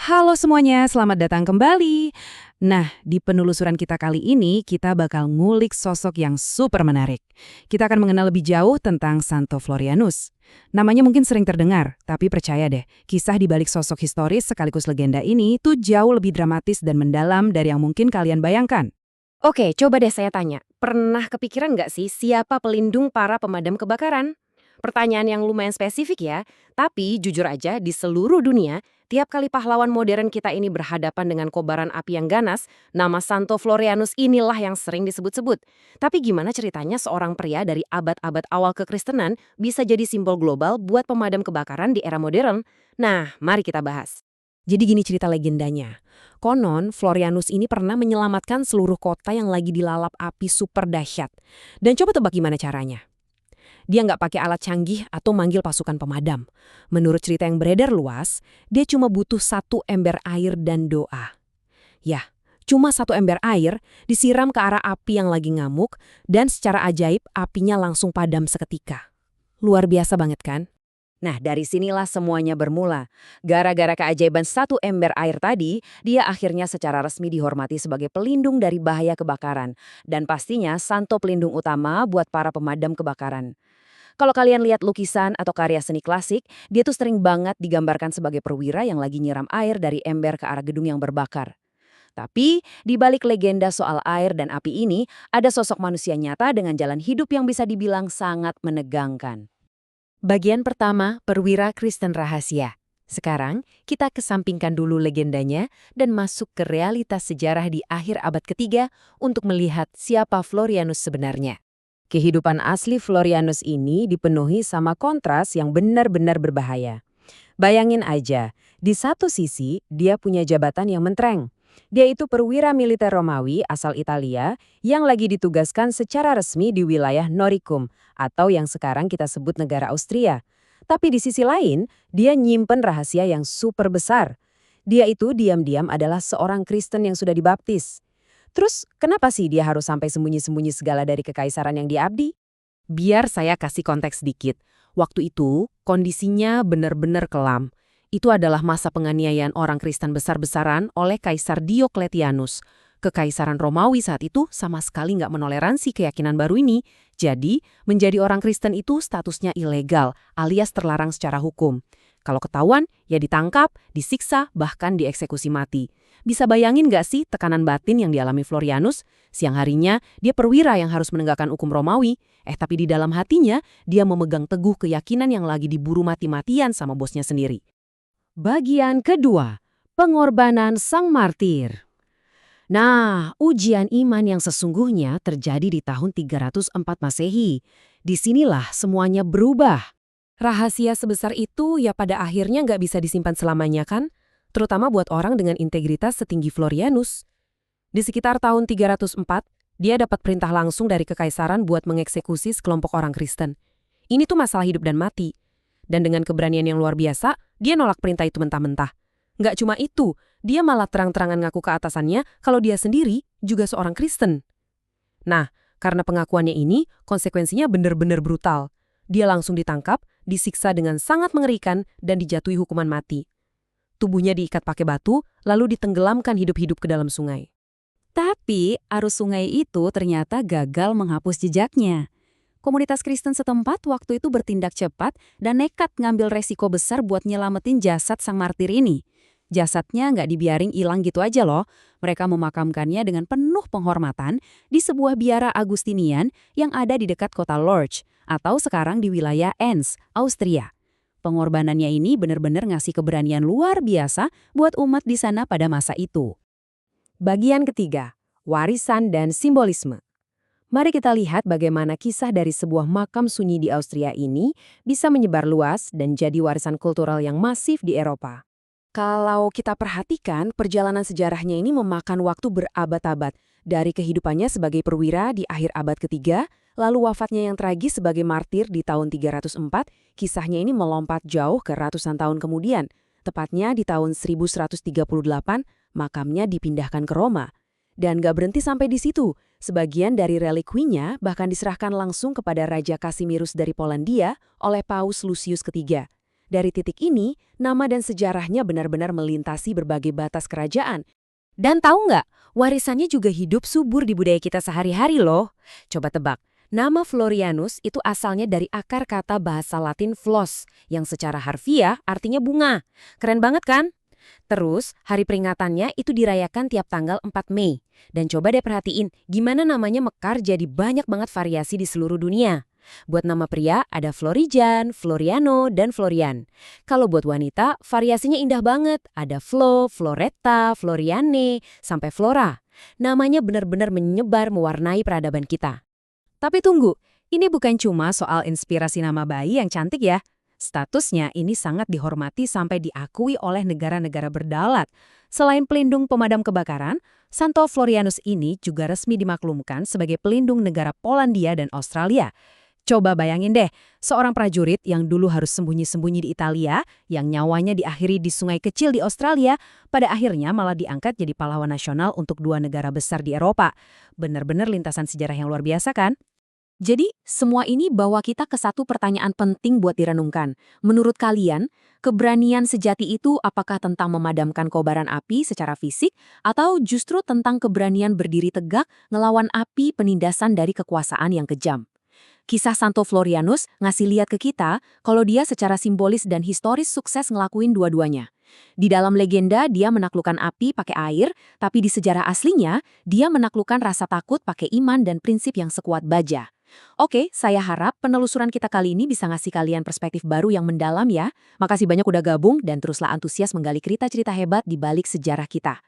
Halo semuanya, selamat datang kembali. Nah, di penelusuran kita kali ini, kita bakal ngulik sosok yang super menarik. Kita akan mengenal lebih jauh tentang Santo Florianus. Namanya mungkin sering terdengar, tapi percaya deh, kisah di balik sosok historis sekaligus legenda ini tuh jauh lebih dramatis dan mendalam dari yang mungkin kalian bayangkan. Oke, coba deh saya tanya. Pernah kepikiran nggak sih siapa pelindung para pemadam kebakaran? Pertanyaan yang lumayan spesifik ya, tapi jujur aja di seluruh dunia, tiap kali pahlawan modern kita ini berhadapan dengan kobaran api yang ganas, nama Santo Florianus inilah yang sering disebut-sebut. Tapi gimana ceritanya seorang pria dari abad-abad awal kekristenan bisa jadi simbol global buat pemadam kebakaran di era modern? Nah, mari kita bahas. Jadi gini cerita legendanya. Konon, Florianus ini pernah menyelamatkan seluruh kota yang lagi dilalap api super dahsyat. Dan coba tebak gimana caranya. Dia nggak pakai alat canggih atau manggil pasukan pemadam. Menurut cerita yang beredar luas, dia cuma butuh satu ember air dan doa. Ya, cuma satu ember air disiram ke arah api yang lagi ngamuk dan secara ajaib apinya langsung padam seketika. Luar biasa banget kan? Nah, dari sinilah semuanya bermula. Gara-gara keajaiban satu ember air tadi, dia akhirnya secara resmi dihormati sebagai pelindung dari bahaya kebakaran. Dan pastinya santo pelindung utama buat para pemadam kebakaran. Kalau kalian lihat lukisan atau karya seni klasik, dia tuh sering banget digambarkan sebagai perwira yang lagi nyiram air dari ember ke arah gedung yang berbakar. Tapi, di balik legenda soal air dan api ini, ada sosok manusia nyata dengan jalan hidup yang bisa dibilang sangat menegangkan. Bagian pertama, perwira Kristen rahasia. Sekarang, kita kesampingkan dulu legendanya dan masuk ke realitas sejarah di akhir abad ketiga untuk melihat siapa Florianus sebenarnya. Kehidupan asli Florianus ini dipenuhi sama kontras yang benar-benar berbahaya. Bayangin aja, di satu sisi dia punya jabatan yang mentereng. Dia itu perwira militer Romawi asal Italia yang lagi ditugaskan secara resmi di wilayah Noricum atau yang sekarang kita sebut negara Austria. Tapi di sisi lain, dia nyimpen rahasia yang super besar. Dia itu diam-diam adalah seorang Kristen yang sudah dibaptis. Terus kenapa sih dia harus sampai sembunyi-sembunyi segala dari kekaisaran yang diabdi? Biar saya kasih konteks sedikit. Waktu itu, kondisinya benar-benar kelam. Itu adalah masa penganiayaan orang Kristen besar-besaran oleh Kaisar Diokletianus. Kekaisaran Romawi saat itu sama sekali nggak menoleransi keyakinan baru ini. Jadi, menjadi orang Kristen itu statusnya ilegal, alias terlarang secara hukum. Kalau ketahuan, ya ditangkap, disiksa, bahkan dieksekusi mati. Bisa bayangin nggak sih tekanan batin yang dialami Florianus? Siang harinya, dia perwira yang harus menegakkan hukum Romawi. Tapi di dalam hatinya, dia memegang teguh keyakinan yang lagi diburu mati-matian sama bosnya sendiri. Bagian kedua, pengorbanan sang martir. Nah, ujian iman yang sesungguhnya terjadi di tahun 304 Masehi. Disinilah semuanya berubah. Rahasia sebesar itu ya pada akhirnya nggak bisa disimpan selamanya kan? Terutama buat orang dengan integritas setinggi Florianus. Di sekitar tahun 304, dia dapat perintah langsung dari kekaisaran buat mengeksekusi sekelompok orang Kristen. Ini tuh masalah hidup dan mati. Dan dengan keberanian yang luar biasa, dia nolak perintah itu mentah-mentah. Nggak cuma itu, dia malah terang-terangan ngaku ke atasannya kalau dia sendiri juga seorang Kristen. Nah, karena pengakuannya ini, konsekuensinya benar-benar brutal. Dia langsung ditangkap, disiksa dengan sangat mengerikan, dan dijatuhi hukuman mati. Tubuhnya diikat pakai batu, lalu ditenggelamkan hidup-hidup ke dalam sungai. Tapi arus sungai itu ternyata gagal menghapus jejaknya. Komunitas Kristen setempat waktu itu bertindak cepat dan nekat ngambil resiko besar buat nyelamatin jasad sang martir ini. Jasadnya nggak dibiarin hilang gitu aja loh. Mereka memakamkannya dengan penuh penghormatan di sebuah biara Agustinian yang ada di dekat kota Lorch atau sekarang di wilayah Enns, Austria. Pengorbanannya ini benar-benar ngasih keberanian luar biasa buat umat di sana pada masa itu. Bagian ketiga, warisan dan simbolisme. Mari kita lihat bagaimana kisah dari sebuah makam sunyi di Austria ini bisa menyebar luas dan jadi warisan kultural yang masif di Eropa. Kalau kita perhatikan, perjalanan sejarahnya ini memakan waktu berabad-abad. Dari kehidupannya sebagai perwira di akhir abad ketiga, lalu wafatnya yang tragis sebagai martir di tahun 304, kisahnya ini melompat jauh ke ratusan tahun kemudian. Tepatnya di tahun 1138, makamnya dipindahkan ke Roma. Dan gak berhenti sampai di situ. Sebagian dari relikuinya bahkan diserahkan langsung kepada Raja Kasimirus dari Polandia oleh Paus Lucius ketiga. Dari titik ini, nama dan sejarahnya benar-benar melintasi berbagai batas kerajaan. Dan tahu nggak, warisannya juga hidup subur di budaya kita sehari-hari loh. Coba tebak, nama Florianus itu asalnya dari akar kata bahasa Latin flos, yang secara harfiah artinya bunga. Keren banget kan? Terus, hari peringatannya itu dirayakan tiap tanggal 4 Mei. Dan coba deh perhatiin, gimana namanya mekar jadi banyak banget variasi di seluruh dunia. Buat nama pria, ada Florijan, Floriano, dan Florian. Kalau buat wanita, variasinya indah banget. Ada Flo, Floretta, Floriane, sampai Flora. Namanya benar-benar menyebar mewarnai peradaban kita. Tapi tunggu, ini bukan cuma soal inspirasi nama bayi yang cantik ya. Statusnya ini sangat dihormati sampai diakui oleh negara-negara berdaulat. Selain pelindung pemadam kebakaran, Santo Florianus ini juga resmi dimaklumkan sebagai pelindung negara Polandia dan Australia. Coba bayangin deh, seorang prajurit yang dulu harus sembunyi-sembunyi di Italia, yang nyawanya diakhiri di sungai kecil di Australia, pada akhirnya malah diangkat jadi pahlawan nasional untuk dua negara besar di Eropa. Benar-benar lintasan sejarah yang luar biasa kan? Jadi, semua ini bawa kita ke satu pertanyaan penting buat direnungkan. Menurut kalian, keberanian sejati itu apakah tentang memadamkan kobaran api secara fisik atau justru tentang keberanian berdiri tegak ngelawan api penindasan dari kekuasaan yang kejam? Kisah Santo Florianus ngasih lihat ke kita kalau dia secara simbolis dan historis sukses ngelakuin dua-duanya. Di dalam legenda, dia menaklukkan api pakai air, tapi di sejarah aslinya, dia menaklukkan rasa takut pakai iman dan prinsip yang sekuat baja. Oke, saya harap penelusuran kita kali ini bisa ngasih kalian perspektif baru yang mendalam ya. Makasih banyak udah gabung dan teruslah antusias menggali cerita-cerita hebat di balik sejarah kita.